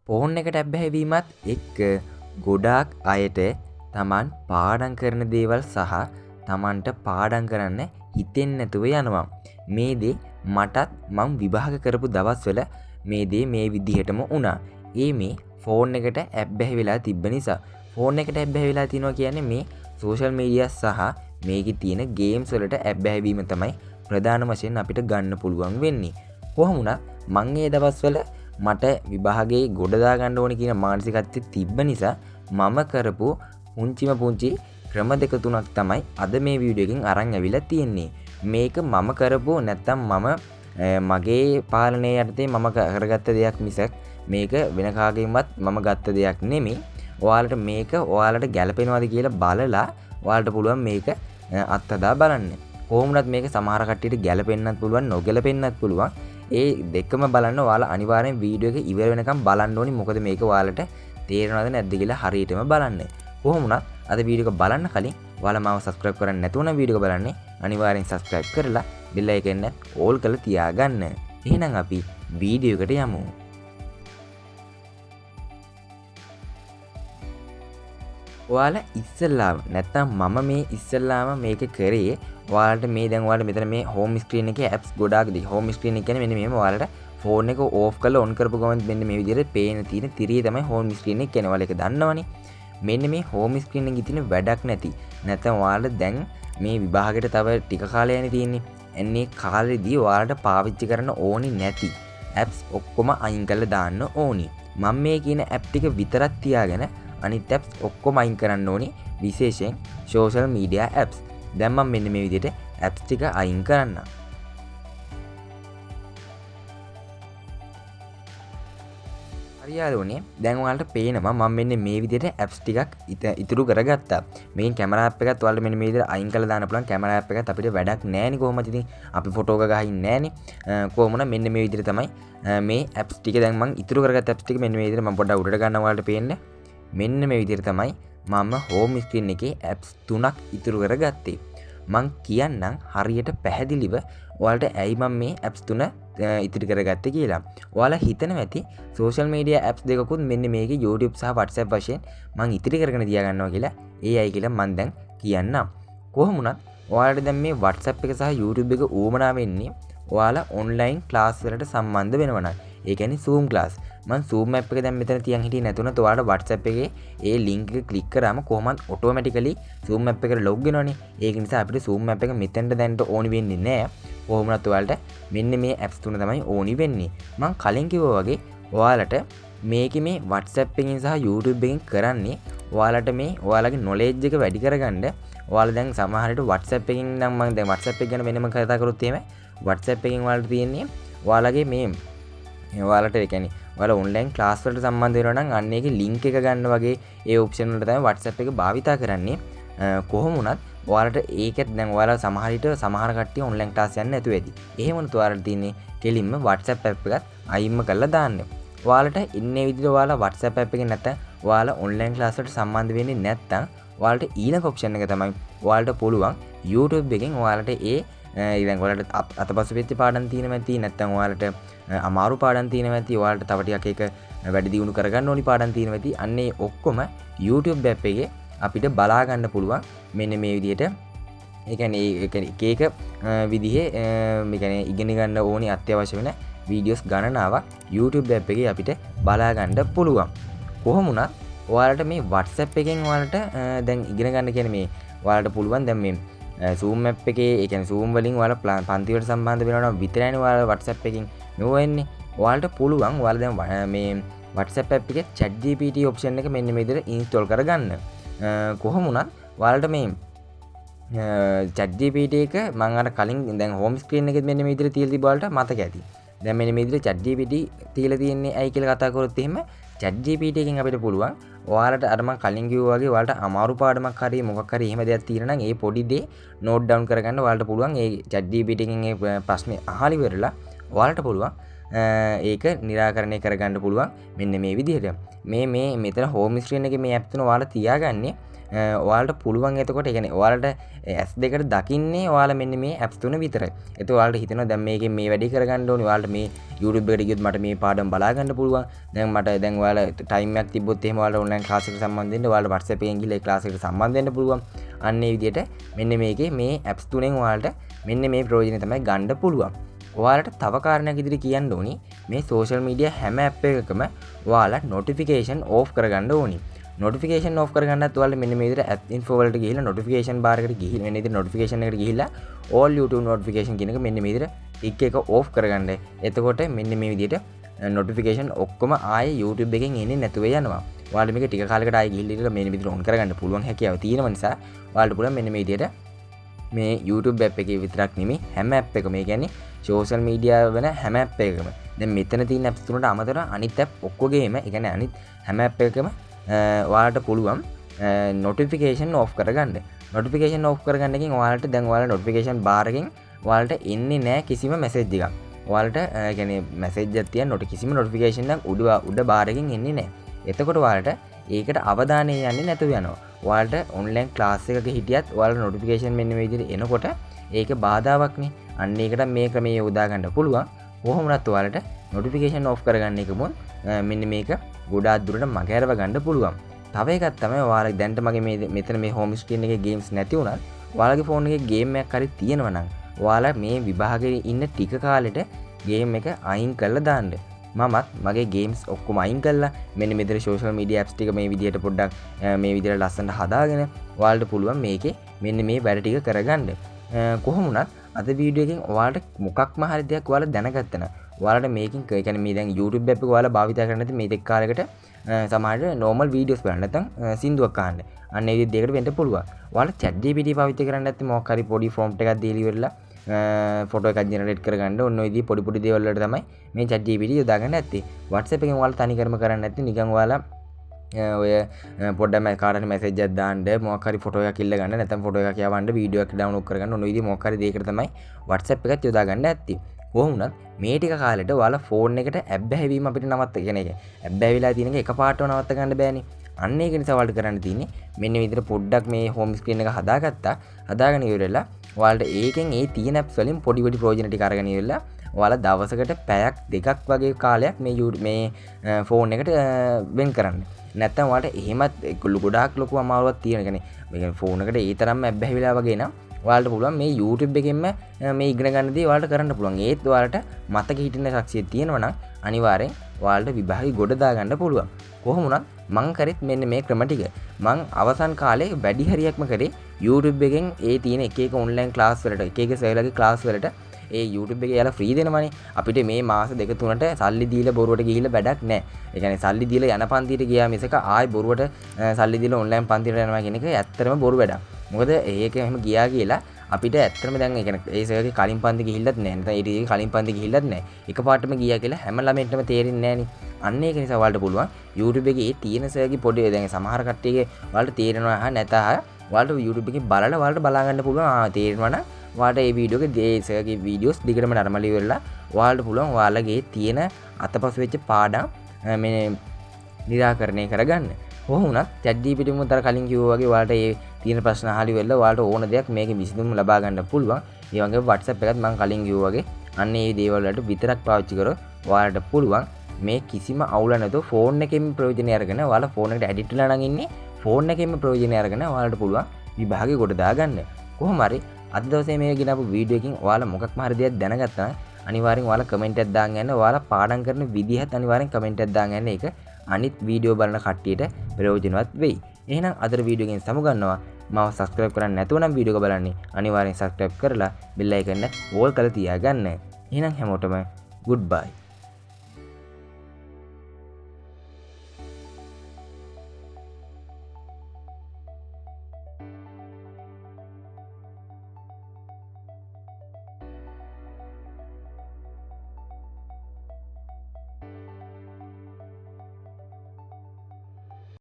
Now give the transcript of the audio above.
Phone එකට ඇබ්බැහිවීමත් එක්ක ගොඩාක් අයට තමන් පාඩම් කරන දේවල් සහ තමන්ට පාඩම් කරන්න හිතෙන්නේ නැතුව යනවා. මේ දේ මටත් මං විභාග කරපු දවස්වල මේ දේ මේ විදිහටම වුණා. මේ ෆෝන් එකට ඇබ්බැහි වෙලා තිබ්බ නිසා. ෆෝන් එකට ඇබ්බැහි වෙලා තිනවා කියන්නේ මේ සෝෂල් මීඩියා සහ මේකේ තියෙන ගේම්ස් වලට ඇබ්බැහි වීම තමයි ප්‍රධාන වශයෙන් අපිට ගන්න පුළුවන් වෙන්නේ. කොහොම වුණත් මං ඒ දවස්වල මට විභාගයේ ගොඩ දා ගන්න ඕනේ කියන මානසිකත්වය තිබ්බ නිසා මම කරපු පුංචි ක්‍රම දෙක තුනක් තමයි අද මේ වීඩියෝ එකෙන් අරන් ඇවිල්ලා තියෙන්නේ. මේක මම කරපු නැත්තම් මගේ පාලනය යටතේ මම කරගත්ත දෙයක් මිසක් මේක වෙන කාගෙන්වත් මම ගත්ත දෙයක් නෙමෙයි. ඔයාලට මේක ඔයාලට ගැලපෙනවද කියලා බලලා ඔයාලට පුළුවන් මේක අත්හදා බලන්න. කොහොමුණත් මේක සමහර කට්ටියට ගැලපෙන්නත් පුළුවන් නොගැලපෙන්නත් පුළුවන්. ඒ දෙකම බලන්න ඔයාලා අනිවාර්යෙන් වීඩියෝ එක ඉවර වෙනකම් බලන්න ඕනි. මොකද මේක ඔයාලට තේරෙනවද නැද්ද කියලා හරියටම බලන්න. කොහොම වුණත් අද වීඩියෝ එක බලන්න කලින් ඔයාලා මාව subscribe කරන්න නැතුව නම් වීඩියෝ එක බලන්නේ අනිවාර්යෙන් subscribe කරලා bell icon එක all කරලා තියාගන්න. එහෙනම් අපි වීඩියෝ එකට යමු. ඔයාලා ඉස්සෙල්ලාම නැත්තම් මම මේ ඉස්සෙල්ලාම මේක කරේ ඔයාලට මේ දැන් ඔයාලා මෙතන මේ home screen එකේ apps ගොඩාක් දී home screen එක කියන්නේ මෙන්න මෙහෙම ඔයාලට ෆෝන් එක ඕෆ් කරලා ඔන් කරපු ගමන් මෙන්න මේ විදිහට පේන තියෙන තිරිය තමයි home screen එක කියන්නේ. ඔයාලා ඒක දන්නවනේ. මෙන්න මේ home screen එකේ තියෙන වැඩක් නැති නැත්නම් ඔයාලා දැන් මේ විභාගයට තව ටික කාලයක්නේ තියෙන්නේ. එන්නේ කාලෙදී ඔයාලට පාවිච්චි කරන්න ඕනි නැති apps ඔක්කොම අයින් කරලා දාන්න ඕනි. මම මේ කියන app ටික විතරක් තියාගෙන අනිත් apps ඔක්කොම අයින් කරන්න ඕනි. විශේෂයෙන් social media apps. දැන් මම මෙන්න මේ විදිහට apps ටික අයින් කරන්න. හරියාලුනේ දැන් ඔයාලට පේනවා මම මෙන්න මේ විදිහට apps ටිකක් ඉතුරු කරගත්තා. මේකෙන් කැමරා app එකත් ඔයාලට මෙන්න මේ විදිහට අයින් කරලා දාන්න පුළුවන්. කැමරා app එකත් අපිට වැඩක් නැහැනේ කොහොමද ඉතින් අපි ෆොටෝ එක ගහින් නැහැනේ. කොහොමද මෙන්න මේ විදිහට තමයි මේ apps ටික දැන් මම ඉතුරු කරගත්ත apps ටික මෙන්න මේ විදිහට මම පොඩ්ඩක් උඩට ගන්නවා ඔයාලට පේන්නේ. මෙන්න මේ විදිහට තමයි මම home screen එකේ apps 3ක් ඉතුරු කරගත්තේ. මං කියන්නම් හරියට පැහැදිලිව ඔයාලට ඇයි මම මේ apps 3 ඉතිරි කරගත්තේ කියලා. ඔයාලා හිතනවා ඇති social media apps දෙකකුත් මෙන්න මේකේ YouTube සහ WhatsApp වශයෙන් මං ඉතිරි කරගෙන තියාගන්නවා කියලා. ඒ අය කියලා මං දැන් කියන්නම්. කොහොම වුණත් ඔයාලට දැන් මේ WhatsApp එක සහ YouTube එක ඌමනා වෙන්නේ ඔයාලා online class වලට සම්බන්ධ වෙනවා නම්. ඒ කියන්නේ Zoom class. මම Zoom app එක දැන් මෙතන තියන් හිටියේ නැතුණත් ඔයාලට WhatsApp එකේ ඒ link එක click කරාම කොහොමද automatically Zoom app එකට log වෙනවනේ. ඒක නිසා අපිට Zoom app එක මෙතෙන්ට දැන්ට ඕනි වෙන්නේ නැහැ. කොහොමවත් ඔයාලට මෙන්න මේ apps තුන තමයි ඕනි වෙන්නේ. මම කලින් කිව්වා වගේ ඔයාලට මේකේ මේ WhatsApp එකෙන් සහ YouTube එකෙන් කරන්නේ ඔයාලට මේ ඔයාලගේ knowledge එක වැඩි කරගන්න. ඔයාලා දැන් සමහර විට WhatsApp එකෙන් නම් මම දැන් WhatsApp එක ගැන වෙනම කතා කරොත් එහෙම WhatsApp එකෙන් ඔයාලට තියෙන්නේ ඔයාලගේ මේ ඔයාලට ඒ කියන්නේ ඔයාලා online class වලට සම්බන්ධ වෙනවා නම් අන්න ඒකේ link එක ගන්න වගේ ඒ option වලට තමයි WhatsApp එක භාවිතා කරන්නේ. කොහොම වුණත් ඔයාලට ඒකත් දැන් ඔයාලා සමහර විට සමහර කට්ටිය online class යන්නේ නැතුව ඇති. එහෙම වුණත් ඔයාලට තියෙන්නේ කෙලින්ම WhatsApp app එකත් අයින්ම කරලා දාන්න. ඔයාලට ඉන්නේ විදිහට ඔයාලා WhatsApp app එකෙන් නැත්නම් ඔයාලා online class වලට සම්බන්ධ වෙන්නේ නැත්නම් ඔයාලට ඊළඟ option එක තමයි ඔයාලට පුළුවන් YouTube එකෙන් ඔයාලට ඊළඟ ඔයාලට අතපසු වෙච්ච පාඩම් තියෙනවා ඇති නැත්නම් ඔයාලට අමාරු පාඩම් තියෙනවා ඇති ඔයාලට තව ටිකක් ඒක වැඩි දියුණු කරගන්න ඕනි පාඩම් තියෙනවා ඇති අන්නේ ඔක්කොම YouTube app එකේ අපිට බලා ගන්න පුළුවන් මෙන්න මේ විදිහට ඒ කියන්නේ එක විදිහේ මේ කියන්නේ ඉගෙන ගන්න ඕනි අත්‍යවශ්‍ය වෙන වීඩියෝස් ගණනාවක් YouTube app එකේ අපිට බලා ගන්න පුළුවන්. කොහොම වුණත් ඔයාලට මේ WhatsApp එකෙන් ඔයාලට දැන් ඉගෙන ගන්න කියන්නේ මේ ඔයාලට පුළුවන් දැන් මේ Zoom app එකේ ඒ කියන්නේ Zoom වලින් ඔයාලා පන්ති වලට සම්බන්ධ වෙනවා නම් විතරයිනේ ඔයාලා WhatsApp එකෙන් මෙව වෙන්නේ. ඔයාලට පුළුවන් ඔයාලා දැන් මේ WhatsApp app එකේ ChatGPT option එක මෙන්න මේ විදිහට install කරගන්න. කොහොම වුණත් ඔයාලට මේ ChatGPT එක මම අර කලින් දැන් home screen එකෙත් මෙන්න මේ විදිහට තියලා තිබ්බ වලට මතක ඇති. දැන් මෙන්න මේ විදිහට ChatGPT තියලා තියෙන්නේ ඇයි කියලා කතා කරොත් එහෙම ChatGPT එකෙන් අපිට පුළුවන් ඔයාලට අර මම කලින් කිව්වා වගේ ඔයාලට අමාරු පාඩමක් හරි මොකක් හරි එහෙම දෙයක් තියෙනවා නම් ඒ පොඩි දේ note down කරගන්න ඔයාලට පුළුවන් ඒ ChatGPT එකෙන් ඒ ප්‍රශ්නේ අහලා ඉවරලා ඔයාලට පුළුවන් ඒක निराකරණය කරගන්න පුළුවන් මෙන්න මේ විදිහට. මෙතන home screen එකේ මේ app තුන ඔයාලා තියාගන්නේ ඔයාලට පුළුවන් එතකොට ඒ කියන්නේ ඔයාලට ඇස් දෙකට දකින්නේ ඔයාලා මෙන්න මේ ඇප්ස් තුන විතරයි. ඒත් ඔයාලට හිතෙනවා දැන් මේකෙන් මේ වැඩේ කරගන්න ඕනේ. ඔයාලට මේ YouTube එකට ගියොත් මට මේ පාඩම් බලා ගන්න පුළුවන්. දැන් ඔයාලා ටයිම් එකක් තිබ්බොත් එහෙම ඔයාලා ඔන්ලයින් ක්ලාස් එකට සම්බන්ධ වෙන්න ඔයාලා WhatsApp එකෙන් ගිහලා ඒ ක්ලාස් එකට සම්බන්ධ වෙන්න පුළුවන්. අන්න ඒ විදිහට මෙන්න මේකේ මේ ඇප්ස් තුනෙන් ඔයාලට මෙන්න මේ ප්‍රයෝජනේ තමයි ගන්න පුළුවන්. ඔයාලට තව කාරණයක් ඉදිරි කියන්න ඕනි මේ සෝෂල් මීඩියා හැම ඇප් එකකම ඔයාලා නොටිෆිකේෂන් ඕෆ් කරගන්න ඕනි. නොටිෆිකේෂන් ඕෆ් කරගන්නත් ඔයාලා මෙන්න මේ විදිහට ඇප් ඉන්ෆෝ වලට ගිහිල්ලා නොටිෆිකේෂන් බාර් එකට ගිහිල්ලා මෙන්න විදිහට නොටිෆිකේෂන් එකට ගිහිල්ලා all YouTube notification කියන එක මෙන්න මේ විදිහට ටික් එක ඕෆ් කරගන්න. එතකොට මෙන්න මේ විදිහට නොටිෆිකේෂන් ඔක්කොම ආයේ YouTube එකෙන් එන්නේ නැතුව යනවා. ඔයාලට මේක ටික කාලයකට ආයේ ගිහිල්ලා මෙන්න විදිහට ඔන් කරගන්න පුළුවන් හැකියාව තියෙන නිසා ඔයාලට පුළුවන් මෙන්න මේ විදිහට මේ YouTube app එකේ විතරක් නෙමෙයි හැම app එකම ඒ කියන්නේ social media වෙන හැම app එකකම දැන් මෙතන තියෙන apps තුනට අමතරව අනිත් app ඔක්කොගේම ඒ කියන්නේ අනිත් හැම app එකකම ඔයාලට පුළුවන් notification off කරගන්න. notification off කරගන්න එකෙන් ඔයාලට දැන් ඔයාලා notification bar එකෙන් ඔයාලට එන්නේ නැහැ කිසිම message එකක්. ඔයාලට ඒ කියන්නේ message එකක් තියන කිසිම notification එකක් උඩ bar එකෙන් එන්නේ නැහැ. එතකොට ඔයාලට ඒකට අවධානය යන්නේ නැතුව යනවා. ඔයාලට ඔන්ලයින් ක්ලාස් එකක හිටියත් ඔයාලට නොටිෆිකේෂන් මෙන්න මේ විදිහට එනකොට ඒක බාධාවක්නේ. අන්න ඒකට මේ ක්‍රමයේ යොදා ගන්න පුළුවන්. කොහොම වුණත් ඔයාලට නොටිෆිකේෂන් ඕෆ් කරගන්න එකමොත් මෙන්න මේක ගොඩාක් දුරට මගහැරව ගන්න පුළුවන්. තව එකක් තමයි ඔයාලා දැන්ට මගේ මෙතන මේ හෝම් ස්ක්‍රීන් එකේ ගේම්ස් නැති වුණත් ඔයාලගේ ෆෝන් එකේ ගේම් එකක් හරි තියෙනවා නම් ඔයාලා මේ විභාගයේ ඉන්න ටික කාලෙට ගේම් එක අයින් කරලා දාන්න. මමත් මගේ ගේම්ස් ඔක්කොම අයින් කරලා මෙන්න මෙතන සෝෂල් මීඩියා ඇප්ස් ටික මේ විදිහට පොඩ්ඩක් මේ විදිහට ලස්සනට හදාගෙන ඔයාලට පුළුවන් මේකේ මෙන්න මේ වැඩ ටික කරගන්න. කොහොම වුණත් අද වීඩියෝ එකෙන් ඔයාලට මොකක්ම හරි දෙයක් ඔයාලා දැනගත්තා නම් ඔයාලට මේකෙන් ඒ කියන්නේ මේ දැන් YouTube app එක ඔයාලා භාවිත කරන්නේ නැති මේ දෙක කාලයකට සමහරට normal videos බලන්න නැත්නම් සින්දුවක් අහන්න. අන්න ඒ විදිහට වෙන්න පුළුවන්. ඔයාලා ChatGPT පාවිච්චි කරන්නේ නැත්නම් මොකක් හරි පොඩි prompt එකක් දීලා ඉවරලා ෆොටෝ එකක් ජෙනරේට් කරගන්න ඔන්න ඔය විදිහේ පොඩි දේවල් වලට තමයි මේ ChatGPT යොදාගන්න ඇත්තේ. WhatsApp එකෙන් ඔයාලා තනිකරම කරන්නේ නැත්නම් නිකන් ඔයාලා ඔය පොඩ්ඩක් කාටට මැසේජ් එකක් දාන්න මොකක් හරි ෆොටෝ එකක් ඉල්ල ගන්න නැත්නම් ෆොටෝ එකක් යවන්න වීඩියෝ එකක් ඩවුන්ලෝඩ් කරගන්න ඔන්න ඔය විදිහේ මොකක් හරි දෙයකට තමයි WhatsApp එකත් යොදාගන්න ඇත්තේ. කොහොම වුණත් මේ ටික කාලෙට ඔයාලා ෆෝන් එකට ඇබ්බැහිවීම අපිට නවත්ත කියන එක. ඇබ්බැහිලා තියෙන එක එකපාරටම නවත්ත ගන්න බෑනේ. අන්න ඒක නිසා ඔයාලට කරන්න තියෙන්නේ මෙන්න විදිහට පොඩ්ඩක් මේ හෝම් ස්ක්‍රීන් එක හදාගත්තා. හදාගෙන ඉවරලා ඔයාලට ඒකෙන් ඒ තියෙන apps වලින් පොඩි ප්‍රයෝජන ටික අරගෙන ඉවරලා ඔයාලා දවසකට පැයක් දෙකක් වගේ කාලයක් මේ ෆෝන් එකට වෙන් කරන්න. නැත්තම් ඔයාලට එහෙමත් ගොඩාක් ලොකු අමාරුවක් තියෙන. කියන්නේ මේ ෆෝන් එකට ඒ තරම්ම ඇබ්බැහිලා වගේ නම් ඔයාලට පුළුවන් මේ YouTube එකෙන්ම මේ ඉගෙන ගන්න දේ ඔයාලට කරන්න පුළුවන්. ඒත් ඔයාලට මතක හිටින්න ශක්තිය තියෙනවා නම් අනිවාර්යෙන් ඔයාලට විභාගෙ ගොඩ දාගන්න පුළුවන්. කොහොම වුණත් මං කරෙත් මෙන්න මේ ක්‍රම ටික. මං අවසන් කාලේ වැඩි හරියක්ම කරේ YouTube එකෙන් ඒ තියෙන එක ඔන්ලයින් ක්ලාස් වලට එක සර්ලගේ ක්ලාස් වලට ඒ YouTube එකේ යාලා ෆ්‍රී දෙනවනේ. අපිට මේ මාස දෙක තුනට සල්ලි දීලා බොරුවට ගිහිල්ලා වැඩක් නැහැ. ඒ කියන්නේ සල්ලි දීලා යන පන්තියට ගියා මිසක ආයි බොරුවට සල්ලි දීලා ඔන්ලයින් පන්තියට යනවා කියන එක ඇත්තටම බොරු වැඩක්. මොකද ඒක එහෙම ගියා කියලා අපිට ඇත්තටම දැන් ඒ කියන්නේ ඒ සර්ගේ කලින් පන්ති ගිහිල්ලත් නැහැ. නැත්නම් ඒ ටිකේ කලින් පන්ති ගිහිල්ලත් නැහැ. එකපාරටම ගියා කියලා හැම ළමෙන්ටම තේරෙන්නේ නැහනේ. අන්න ඒක නිසා ඔයාලට පුළුවන් YouTube එකේ තියෙන සර්ගේ පොඩි දැන් සමහර කට්ටියගේ ඔයාලට තේරෙනවා නැතහ ඔයාලට YouTube එකේ බලලා ඔයාලට බලා ගන්න පුළුවන්. තේරෙනවා නම් ඔයාලට මේ වීඩියෝ එකේ ඒ සර්ගේ වීඩියෝස් දිගටම නර්මලි වෙලා ඔයාලට පුළුවන් ඔයාලගේ තියෙන අතපසු වෙච්ච පාඩම් මේ निराකරණය කරගන්න. කොහොම වුණත් ChatGPT මුතර කලින් කිව්වා වගේ ඔයාලට මේ තියෙන ප්‍රශ්න අහලි වෙලා ඔයාලට ඕන දෙයක් මේකේ විසඳුම් ලබා ගන්න පුළුවන්. ඒ වගේම WhatsApp එකත් මම කලින් කිව්වා වගේ අන්න ඒ දේවල් වලට විතරක් පාවිච්චි කරොත් ඔයාලට පුළුවන් මේ කිසිම අවුල නැතුව ෆෝන් එකෙන් ප්‍රයෝජනය අරගෙන ඔයාලා ෆෝන් එකට ඇඩිට් වෙලා නම් ඉන්නේ ෆෝන් එකෙන්ම ප්‍රයෝජනය අරගෙන ඔයාලට පුළුවන් විභාගෙ කොට දාගන්න. කොහොම හරි අද දවසේ මේ ගෙනපු වීඩියෝ එකකින් ඔයාලා මොකක්ම හරි දෙයක් දැනගත්තා නම් අනිවාර්යෙන් ඔයාලා කමෙන්ට් එකක් දාන්න යන්න. ඔයාලා පාඩම් කරන විදිහත් අනිවාර්යෙන් කමෙන්ට් එකක් දාන්න යන්න. ඒක අනිත් වීඩියෝ බලන කට්ටියට ප්‍රයෝජනවත් වෙයි. එහෙනම් අදට වීඩියෝ එකෙන් සමුගන්නවා. මාව සබස්ක්‍රයිබ් කරන්න නැතුව නම් වීඩියෝ එක බලන්නේ අනිවාර්යෙන් සබස්ක්‍රයිබ් කරලා බෙල් අයිකන් එක ඕල් කරලා තියාගන්න. එහෙනම් හැමෝටම good bye.